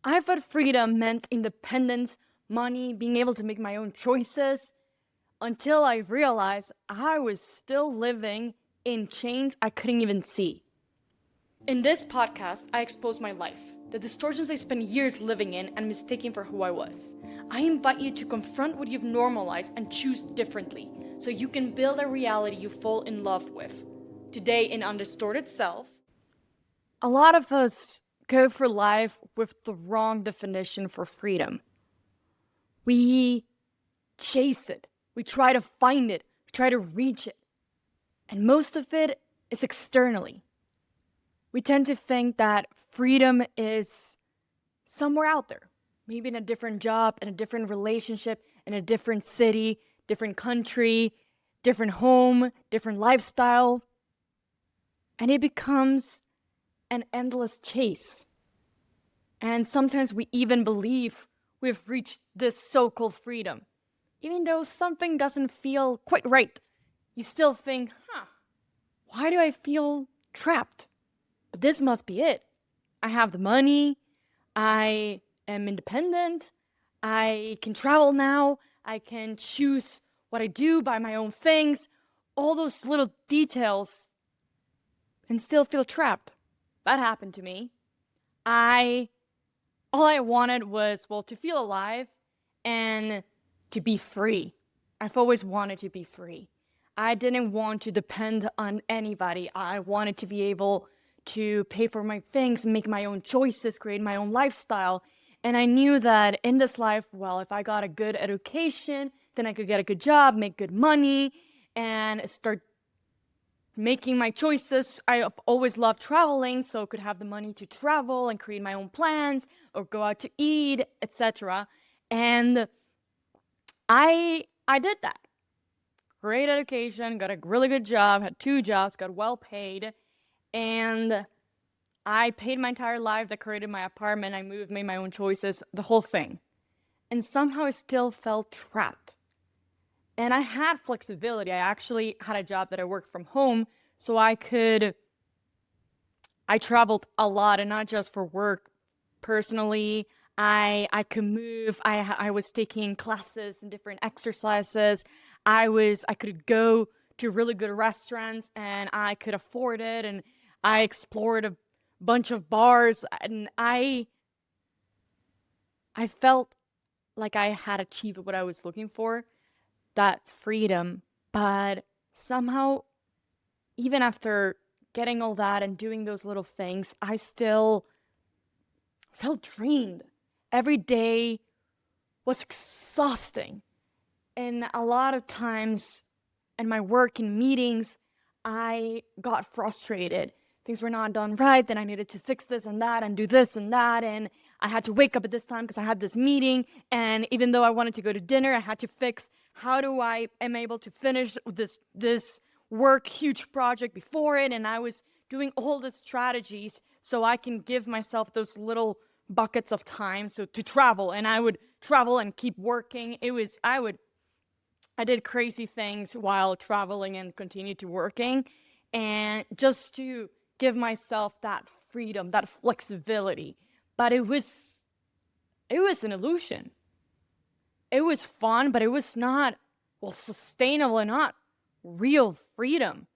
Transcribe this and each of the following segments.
I thought freedom meant independence, money, being able to make my own choices, until I realized I was still living in chains I couldn't even see. In this podcast, I expose my life, the distortions I spent years living in and mistaking for who I was. I invite you to confront what you've normalized and choose differently, so you can build a reality you fall in love with. Today in Undistorted Self, a lot of us go through life with the wrong definition for freedom. We chase it, we try to find it, we try to reach it, and most of it is externally. We tend to think that freedom is somewhere out there, maybe in a different job, in a different relationship, in a different city, different country, different home, different lifestyle. And it becomes an endless chase. And sometimes we even believe we've reached this so-called freedom. Even though something doesn't feel quite right, you still think, why do I feel trapped? But this must be it. I have the money, I am independent, I can travel now, I can choose what I do, buy my own things, all those little details, and still feel trapped. That happened to me. All I wanted was, to feel alive and to be free. I've always wanted to be free. I didn't want to depend on anybody. I wanted to be able to pay for my things, make my own choices, create my own lifestyle. And I knew that in this life, if I got a good education, then I could get a good job, make good money, and start making my choices. I've always loved traveling, so I could have the money to travel and create my own plans or go out to eat, etc. And I did that. Great education, got a really good job, had 2 jobs, got well paid, and I paid my entire life, decorated my apartment, I moved, made my own choices, the whole thing. And somehow I still felt trapped. And I had flexibility. I actually had a job that I worked from home, so I traveled a lot, and not just for work. Personally, I could move. I was taking classes and different exercises. I could go to really good restaurants, and I could afford it, and I explored a bunch of bars, and I felt like I had achieved what I was looking for, that freedom. But somehow, even after getting all that and doing those little things, I still felt drained. Every day was exhausting. And a lot of times in my work and meetings, I got frustrated. Things were not done right, then I needed to fix this and that and do this and that, and I had to wake up at this time because I had this meeting, and even though I wanted to go to dinner, I had to fix how do I am able to finish this work huge project before it, and I was doing all the strategies so I can give myself those little buckets of time to travel, and I would travel and keep working. I did crazy things while traveling and continued to working, and just to give myself that freedom, that flexibility. But it was an illusion. It was fun, but it was not, sustainable and not real freedom.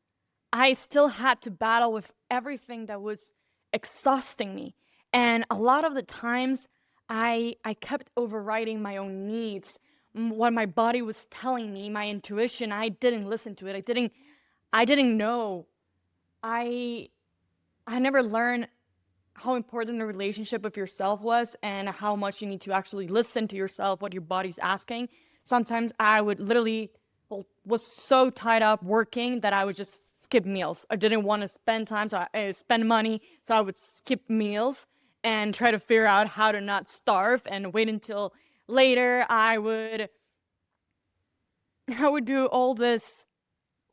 I still had to battle with everything that was exhausting me. And a lot of the times, I kept overriding my own needs. What my body was telling me, my intuition, I didn't listen to it. I didn't know. I never learned how important the relationship with yourself was and how much you need to actually listen to yourself, what your body's asking. Sometimes I would literally, was so tied up working that I would just skip meals. I didn't want to spend time, so I spend money, so I would skip meals and try to figure out how to not starve and wait until later. I would do all this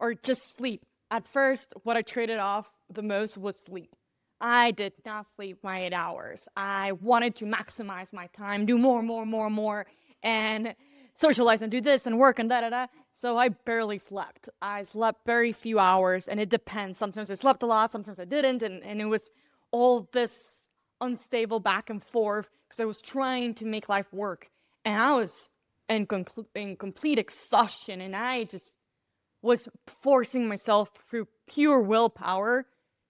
or just sleep. At first, what I traded off the most was sleep. I did not sleep my 8 hours. I wanted to maximize my time, do more, and socialize and do this and work and da. So I barely slept. I slept very few hours, and it depends. Sometimes I slept a lot, sometimes I didn't, and it was all this unstable back and forth because I was trying to make life work. And I was in complete exhaustion, and I just was forcing myself through pure willpower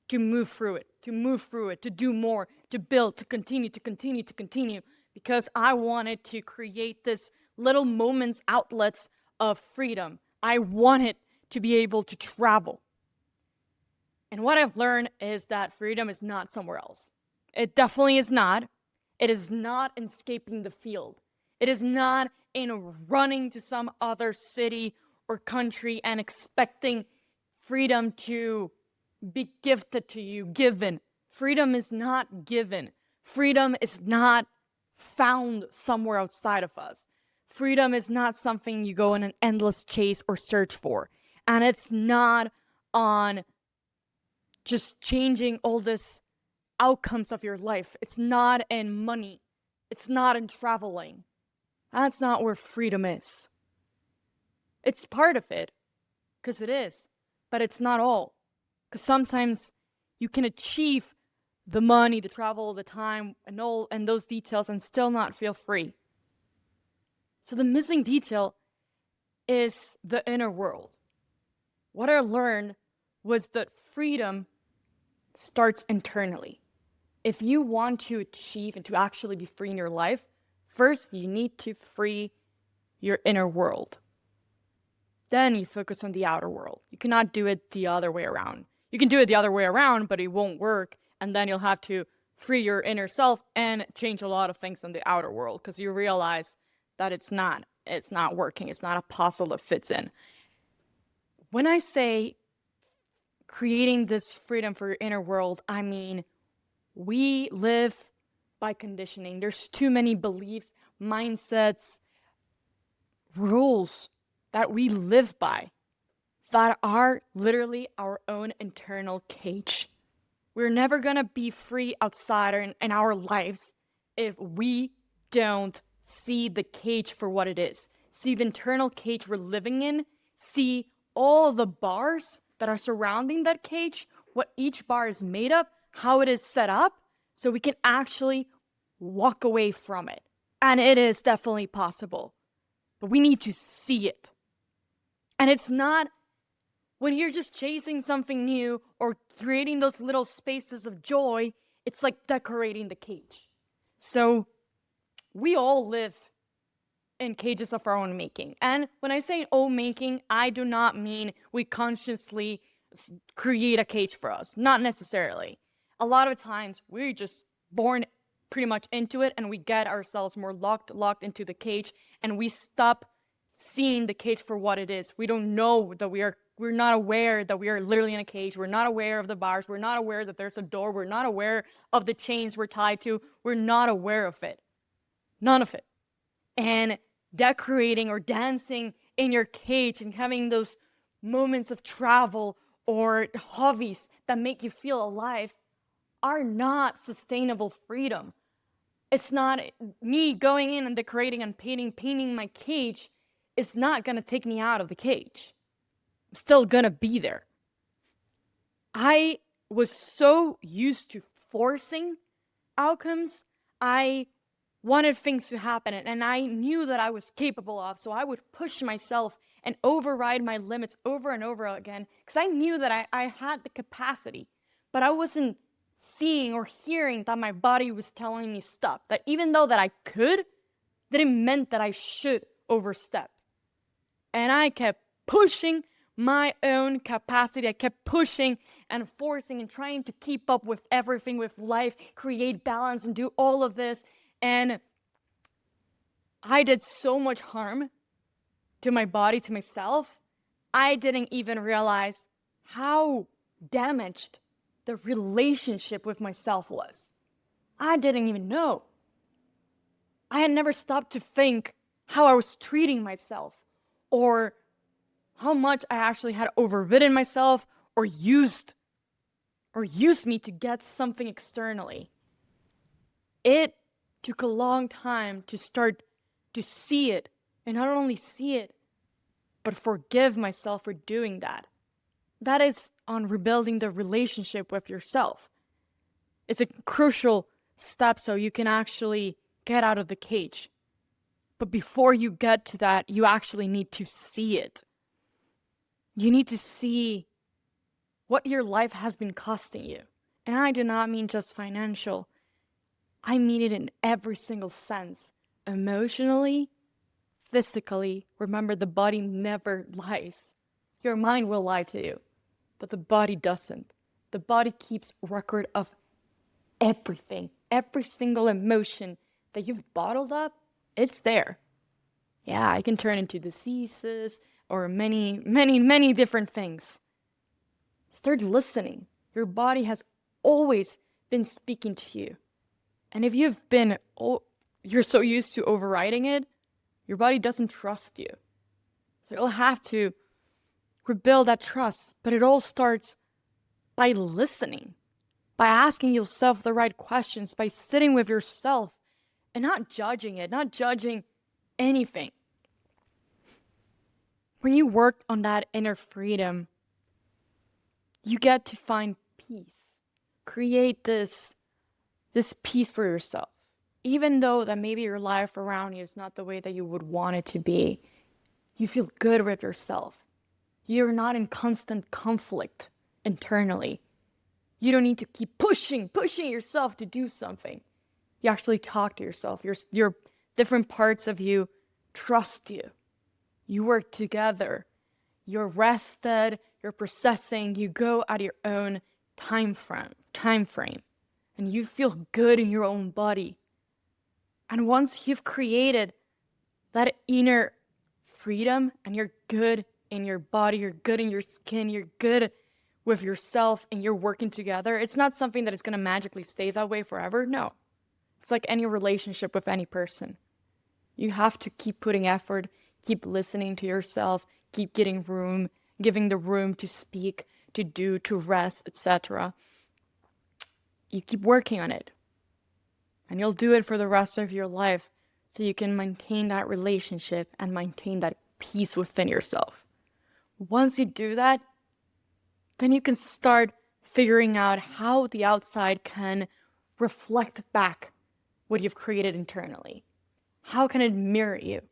to move through it, to do more, to build, to continue, because I wanted to create this little moments, outlets of freedom. I wanted to be able to travel. And what I've learned is that freedom is not somewhere else. It definitely is not. It is not in escaping the field. It is not in running to some other city or country and expecting freedom to be gifted to you, given. Freedom is not given. Freedom is not found somewhere outside of us. Freedom is not something you go on an endless chase or search for. And it's not on just changing all this outcomes of your life. It's not in money. It's not in traveling. That's not where freedom is. It's part of it, because it is, but it's not all. Because sometimes you can achieve the money, the travel, the time, and those details and still not feel free. So the missing detail is the inner world. What I learned was that freedom starts internally. If you want to achieve and to actually be free in your life, first you need to free your inner world. Then you focus on the outer world. You cannot do it the other way around. You can do it the other way around, but it won't work. And then you'll have to free your inner self and change a lot of things in the outer world, because you realize that it's not working. It's not a puzzle that fits in. When I say creating this freedom for your inner world, I mean, we live by conditioning. There's too many beliefs, mindsets, rules that we live by that are literally our own internal cage. We're never gonna be free outside in our lives if we don't see the cage for what it is. See the internal cage we're living in. See all the bars that are surrounding that cage, what each bar is made of, how it is set up, so we can actually walk away from it. And it is definitely possible, but we need to see it. And it's not when you're just chasing something new or creating those little spaces of joy, it's like decorating the cage. So we all live in cages of our own making. And when I say own making, I do not mean we consciously create a cage for us. Not necessarily. A lot of times we're just born pretty much into it, and we get ourselves more locked into the cage, and we stop seeing the cage for what it is. We don't know that we're not aware that we are literally in a cage. We're not aware of the bars. We're not aware that there's a door. We're not aware of the chains we're tied to. We're not aware of it. None of it. And decorating or dancing in your cage and having those moments of travel or hobbies that make you feel alive are not sustainable freedom. It's not me going in and decorating and painting my cage. It's not going to take me out of the cage. I'm still going to be there. I was so used to forcing outcomes. I wanted things to happen, and I knew that I was capable of, so I would push myself and override my limits over and over again, because I knew that I had the capacity, but I wasn't seeing or hearing that my body was telling me stop. That even though that I could, that it meant that I should overstep. And I kept pushing my own capacity. I kept pushing and forcing and trying to keep up with everything, with life, create balance and do all of this. And I did so much harm to my body, to myself. I didn't even realize how damaged the relationship with myself was. I didn't even know. I had never stopped to think how I was treating myself, or how much I actually had overridden myself or used me to get something externally. It took a long time to start to see it, and not only see it, but forgive myself for doing that. That is on rebuilding the relationship with yourself. It's a crucial step so you can actually get out of the cage. But before you get to that, you actually need to see it. You need to see what your life has been costing you. And I do not mean just financial. I mean it in every single sense. Emotionally, physically. Remember, the body never lies. Your mind will lie to you, but the body doesn't. The body keeps record of everything. Every single emotion that you've bottled up, it's there. Yeah, it can turn into diseases or many, many, many different things. Start listening. Your body has always been speaking to you. And if you're so used to overriding it, your body doesn't trust you. So you'll have to rebuild that trust. But it all starts by listening, by asking yourself the right questions, by sitting with yourself and not judging it, not judging anything. When you work on that inner freedom, you get to find peace. Create this peace for yourself. Even though that maybe your life around you is not the way that you would want it to be, you feel good with yourself. You're not in constant conflict internally. You don't need to keep pushing yourself to do something. You actually talk to yourself. Your different parts of you trust you. You work together. You're rested, you're processing, you go at your own time frame. And you feel good in your own body. And once you've created that inner freedom and you're good in your body, you're good in your skin, you're good with yourself and you're working together, it's not something that is going to magically stay that way forever. No. It's like any relationship with any person. You have to keep putting effort, keep listening to yourself, keep giving the room to speak, to do, to rest, etc. You keep working on it. And you'll do it for the rest of your life so you can maintain that relationship and maintain that peace within yourself. Once you do that, then you can start figuring out how the outside can reflect back what you've created internally. How can it mirror you?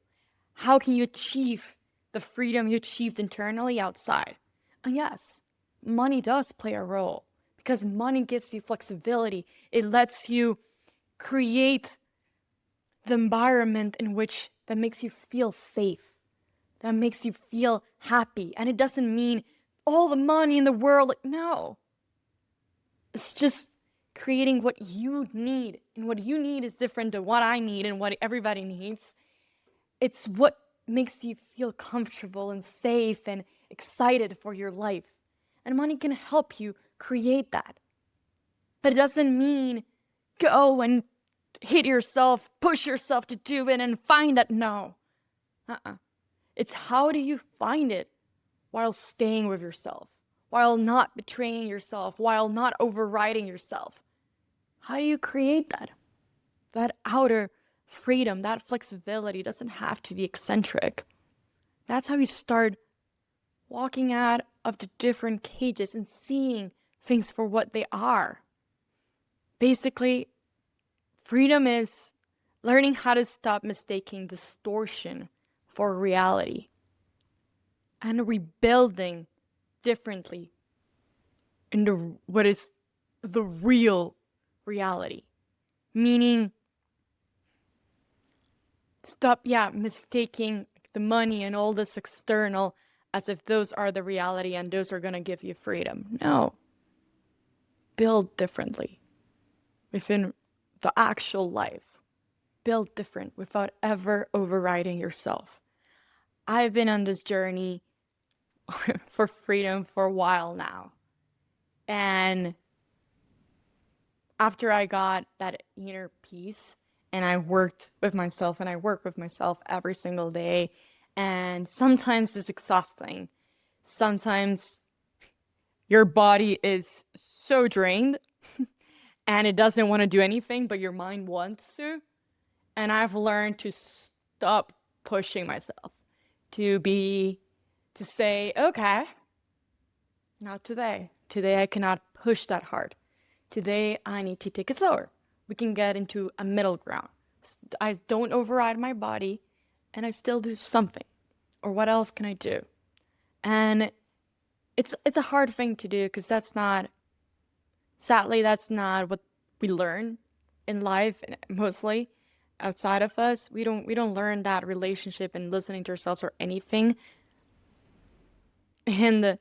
How can you achieve the freedom you achieved internally outside? And yes, money does play a role because money gives you flexibility. It lets you create the environment in which that makes you feel safe, that makes you feel happy. And it doesn't mean all the money in the world. No. It's just creating what you need. And what you need is different than what I need and what everybody needs. It's what makes you feel comfortable and safe and excited for your life. And money can help you create that. But it doesn't mean go and hit yourself, push yourself to do it and find that. No. It's how do you find it while staying with yourself, while not betraying yourself, while not overriding yourself. How do you create that? That outer freedom, that flexibility doesn't have to be eccentric. That's how you start walking out of the different cages and seeing things for what they are. Basically, freedom is learning how to stop mistaking distortion for reality and rebuilding differently into what is the real reality. Meaning, stop, mistaking the money and all this external as if those are the reality and those are going to give you freedom. No. Build differently within the actual life. Build different without ever overriding yourself. I've been on this journey for freedom for a while now. And after I got that inner peace and I worked with myself and I work with myself every single day, and sometimes it's exhausting. Sometimes your body is so drained and it doesn't want to do anything, but your mind wants to. And I've learned to stop pushing myself, to say, okay, not today. Today I cannot push that hard. Today I need to take it slower. we can get into a middle ground. I don't override my body and I still do something. Or what else can I do? And it's a hard thing to do because sadly that's not what we learn in life, mostly outside of us. We don't learn that relationship and listening to ourselves or anything. And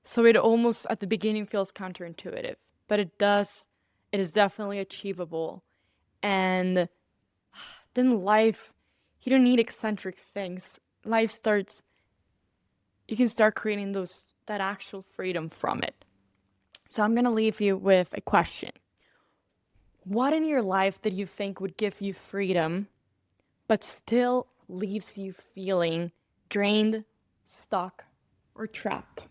so it almost at the beginning feels counterintuitive, but it is definitely achievable. And then life, you don't need eccentric things. Life starts, you can start creating that actual freedom from it. So I'm going to leave you with a question. What in your life did you think would give you freedom, but still leaves you feeling drained, stuck, or trapped?